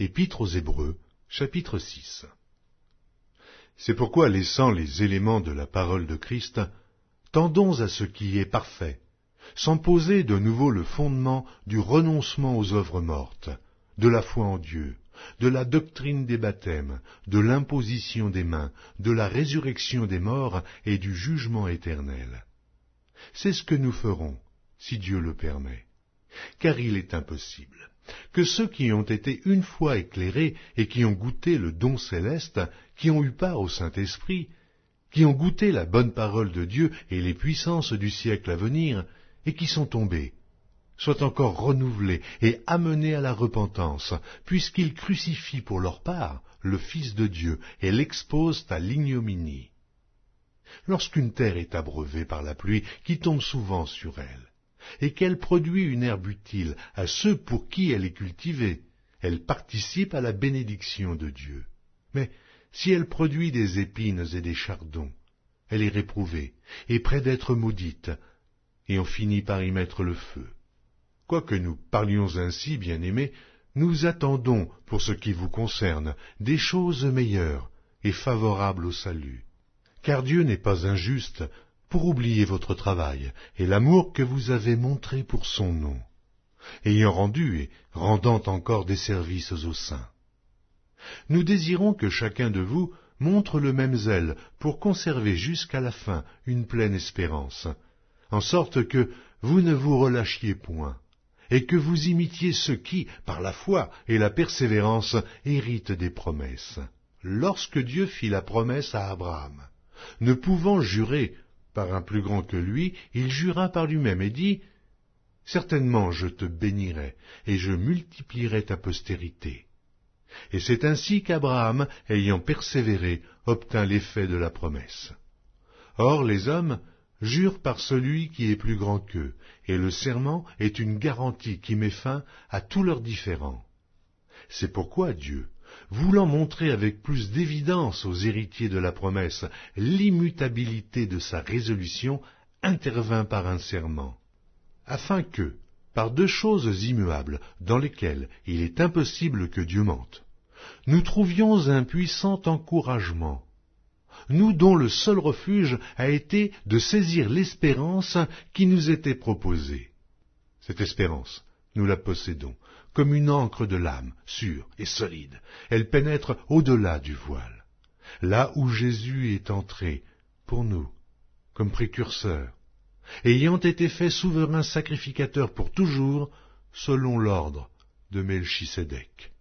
Épître aux Hébreux, chapitre 6. C'est pourquoi, laissant les éléments de la parole de Christ, tendons à ce qui est parfait, sans poser de nouveau le fondement du renoncement aux œuvres mortes, de la foi en Dieu, de la doctrine des baptêmes, de l'imposition des mains, de la résurrection des morts et du jugement éternel. C'est ce que nous ferons, si Dieu le permet. Car il est impossible que ceux qui ont été une fois éclairés et qui ont goûté le don céleste, qui ont eu part au Saint-Esprit, qui ont goûté la bonne parole de Dieu et les puissances du siècle à venir, et qui sont tombés, soient encore renouvelés et amenés à la repentance, puisqu'ils crucifient pour leur part le Fils de Dieu et l'exposent à l'ignominie. Lorsqu'une terre est abreuvée par la pluie qui tombe souvent sur elle, et qu'elle produit une herbe utile à ceux pour qui elle est cultivée, elle participe à la bénédiction de Dieu. Mais si elle produit des épines et des chardons, elle est réprouvée et près d'être maudite, et on finit par y mettre le feu. Quoique nous parlions ainsi, bien-aimés, nous attendons, pour ce qui vous concerne, des choses meilleures et favorables au salut. Car Dieu n'est pas injuste pour oublier votre travail et l'amour que vous avez montré pour son nom, ayant rendu et rendant encore des services aux saints. Nous désirons que chacun de vous montre le même zèle pour conserver jusqu'à la fin une pleine espérance, en sorte que vous ne vous relâchiez point, et que vous imitiez ceux qui, par la foi et la persévérance, héritent des promesses. Lorsque Dieu fit la promesse à Abraham, ne pouvant jurer par un plus grand que lui, il jura par lui-même et dit « Certainement je te bénirai, et je multiplierai ta postérité. » Et c'est ainsi qu'Abraham, ayant persévéré, obtint l'effet de la promesse. Or les hommes jurent par celui qui est plus grand qu'eux, et le serment est une garantie qui met fin à tous leurs différends. C'est pourquoi Dieu, voulant montrer avec plus d'évidence aux héritiers de la promesse l'immutabilité de sa résolution, intervint par un serment, afin que, par deux choses immuables, dans lesquelles il est impossible que Dieu mente, nous trouvions un puissant encouragement, nous dont le seul refuge a été de saisir l'espérance qui nous était proposée. Cette espérance, nous la possédons, comme une ancre de l'âme, sûre et solide. Elle pénètre au-delà du voile, là où Jésus est entré, pour nous, comme précurseur, ayant été fait souverain sacrificateur pour toujours, selon l'ordre de Melchisédek.